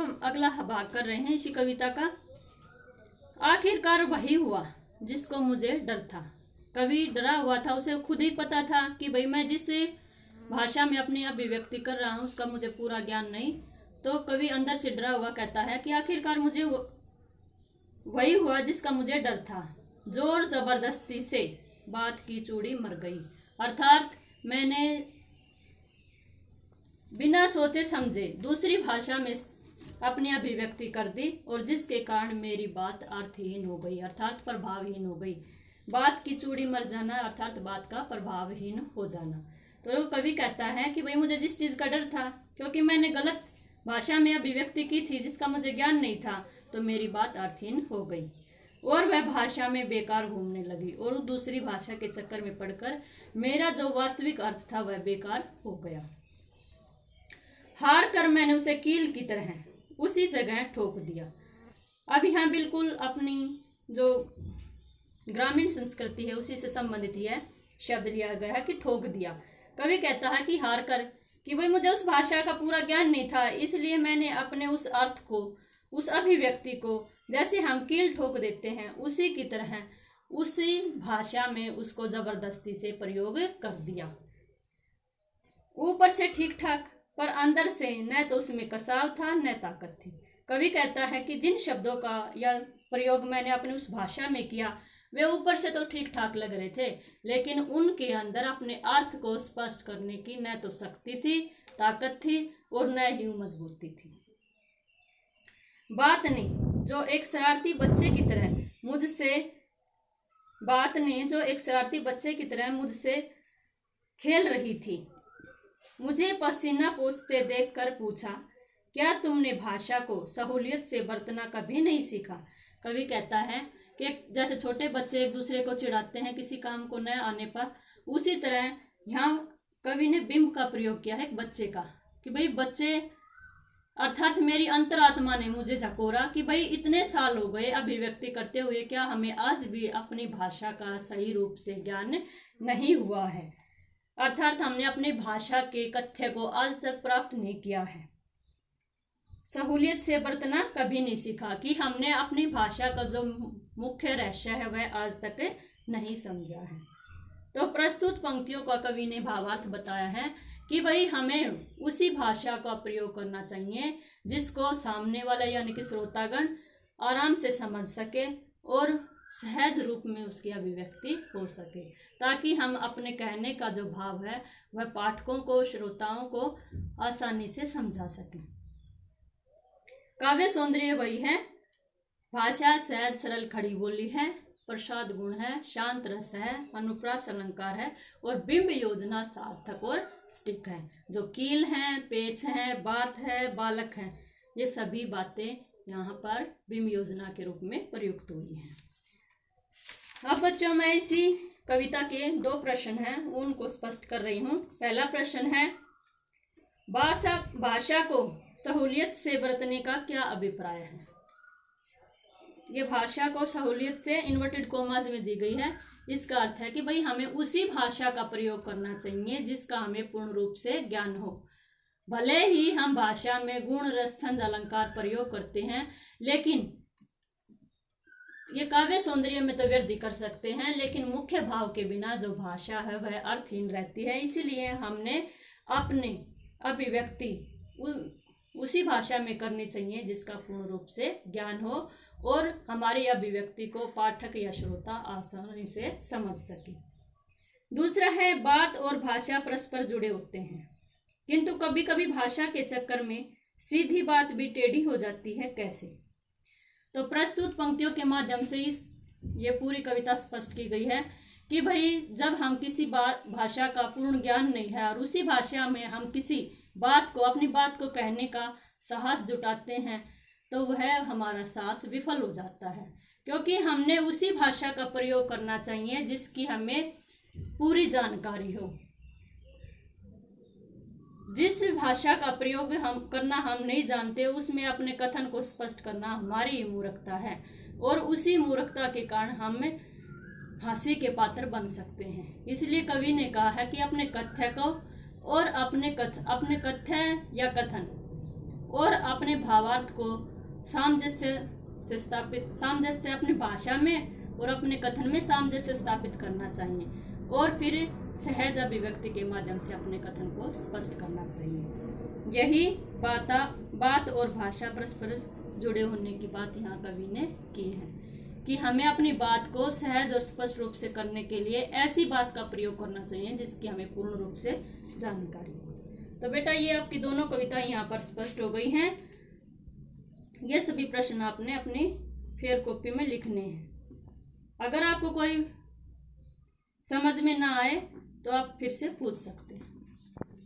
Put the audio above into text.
हम अगला भाग कर रहे हैं इसी कविता का। आखिरकार वही हुआ जिसको मुझे डर था। कवि डरा हुआ था, उसे खुद ही पता था कि भाई मैं जिस भाषा में अपनी अभिव्यक्ति कर रहा हूँ उसका मुझे पूरा ज्ञान नहीं। तो कवि अंदर से डरा हुआ कहता है कि आखिरकार मुझे वही हुआ जिसका मुझे डर था। जोर जबरदस्ती से बात की चूड़ी मर गई। अर्थात मैंने बिना सोचे समझे दूसरी भाषा में अपनी अभिव्यक्ति कर दी और जिसके कारण मेरी बात अर्थहीन हो गई, अर्थात प्रभावहीन हो गई। बात की चूड़ी मर जाना अर्थात बात का प्रभावहीन हो जाना। तो कवि कहता है कि भाई मुझे जिस चीज का डर था, क्योंकि मैंने गलत भाषा में अभिव्यक्ति की थी जिसका मुझे ज्ञान नहीं था, तो मेरी बात अर्थहीन हो गई और वह भाषा में बेकार घूमने लगी और दूसरी भाषा के चक्कर में पड़कर मेरा जो वास्तविक अर्थ था वह बेकार हो गया। हार कर मैंने उसे कील की तरह उसी जगह ठोक दिया। अब यहाँ बिल्कुल अपनी जो ग्रामीण संस्कृति है उसी से संबंधित यह शब्द लिया गया है कि ठोक दिया। कवि कहता है कि हार कर, कि भाई मुझे उस भाषा का पूरा ज्ञान नहीं था, इसलिए मैंने अपने उस अर्थ को, उस अभिव्यक्ति को जैसे हम कील ठोक देते हैं उसी की तरह उसी भाषा में उसको जबरदस्ती से प्रयोग कर दिया। ऊपर से ठीक ठाक पर अंदर से न तो उसमें कसाव था न ताकत थी। कवि कहता है कि जिन शब्दों का या प्रयोग मैंने अपनी उस भाषा में किया वे ऊपर से तो ठीक ठाक लग रहे थे, लेकिन उनके अंदर अपने अर्थ को स्पष्ट करने की न तो शक्ति थी, ताकत थी और न ही मजबूती थी। बात ने जो एक शरारती बच्चे की तरह मुझसे खेल रही थी, मुझे पसीना पोंछते देखकर पूछा, क्या तुमने भाषा को सहूलियत से बरतना कभी नहीं सीखा। कवि कहता है कि जैसे छोटे बच्चे एक दूसरे को चिढ़ाते हैं किसी काम को न आने पर, उसी तरह यहाँ कवि ने बिंब का प्रयोग किया है एक बच्चे का, कि भाई बच्चे अर्थात मेरी अंतरात्मा ने मुझे झकोरा कि भाई इतने साल हो गए अभिव्यक्ति करते हुए, क्या हमें आज भी अपनी भाषा का सही रूप से ज्ञान नहीं हुआ है, अर्थात हमने अपनी भाषा के कथ्य को आज तक प्राप्त नहीं किया है। सहूलियत से बरतना कभी नहीं सीखा, कि हमने अपनी भाषा का जो मुख्य रहस्य है वह आज तक नहीं समझा है। तो प्रस्तुत पंक्तियों का कवि ने भावार्थ बताया है कि भाई हमें उसी भाषा का प्रयोग करना चाहिए जिसको सामने वाला यानी कि श्रोतागण आराम से समझ सके और सहज रूप में उसकी अभिव्यक्ति हो सके, ताकि हम अपने कहने का जो भाव है वह पाठकों को, श्रोताओं को आसानी से समझा सकें। काव्य सौंदर्य वही है, भाषा सहज सरल खड़ी बोली है, प्रसाद गुण है, शांत रस है, अनुप्रास अलंकार है और बिंब योजना सार्थक और स्टिक है। जो कील है, पेच है, बात है, बालक है, ये सभी बातें यहाँ पर बिंब योजना के रूप में प्रयुक्त हुई हैं। अब बच्चों मैं इसी कविता के दो प्रश्न हैं उनको स्पष्ट कर रही हूँ। पहला प्रश्न है, भाषा को सहूलियत से बरतने का क्या अभिप्राय है। ये भाषा को सहूलियत से इन्वर्टेड कोमाज में दी गई है, इसका अर्थ है कि भाई हमें उसी भाषा का प्रयोग करना चाहिए जिसका हमें पूर्ण रूप से ज्ञान हो। भले ही हम भाषा में गुण, रस, छंद, अलंकार प्रयोग करते हैं, लेकिन ये काव्य सौंदर्य में तो वृद्धि कर सकते हैं, लेकिन मुख्य भाव के बिना जो भाषा है वह अर्थहीन रहती है। इसीलिए हमने अपने अभिव्यक्ति उसी भाषा में करनी चाहिए जिसका पूर्ण रूप से ज्ञान हो और हमारी अभिव्यक्ति को पाठक या श्रोता आसानी से समझ सके। दूसरा है, बात और भाषा परस्पर जुड़े होते हैं, किंतु कभी कभी भाषा के चक्कर में सीधी बात भी टेढ़ी हो जाती है, कैसे। तो प्रस्तुत पंक्तियों के माध्यम से ये पूरी कविता स्पष्ट की गई है कि भाई जब हम किसी भाषा का पूर्ण ज्ञान नहीं है और उसी भाषा में हम किसी बात को, अपनी बात को कहने का साहस जुटाते हैं तो वह हमारा साहस विफल हो जाता है, क्योंकि हमने उसी भाषा का प्रयोग करना चाहिए जिसकी हमें पूरी जानकारी हो। जिस भाषा का प्रयोग हम नहीं जानते उसमें अपने कथन को स्पष्ट करना हमारी मूर्खता है और उसी मूर्खता के कारण हम फांसी के पात्र बन सकते हैं। इसलिए कवि ने कहा है कि अपने कथ्य को और अपने कथ्य या कथन और अपने भावार्थ को सामंजस्य अपनी भाषा में और अपने कथन में सामंजस्य स्थापित करना चाहिए, और फिर सहज अभिव्यक्ति के माध्यम से अपने कथन को स्पष्ट करना चाहिए। यही बात और भाषा परस्पर जुड़े होने की बात यहाँ कवि ने की है कि हमें अपनी बात को सहज और स्पष्ट रूप से करने के लिए ऐसी बात का प्रयोग करना चाहिए जिसकी हमें पूर्ण रूप से जानकारी हो। तो बेटा ये आपकी दोनों कविताएं यहाँ पर स्पष्ट हो गई हैं। ये सभी प्रश्न आपने अपनी फेयर कॉपी में लिखने हैं। अगर आपको कोई समझ में ना आए तो आप फिर से पूछ सकते हैं।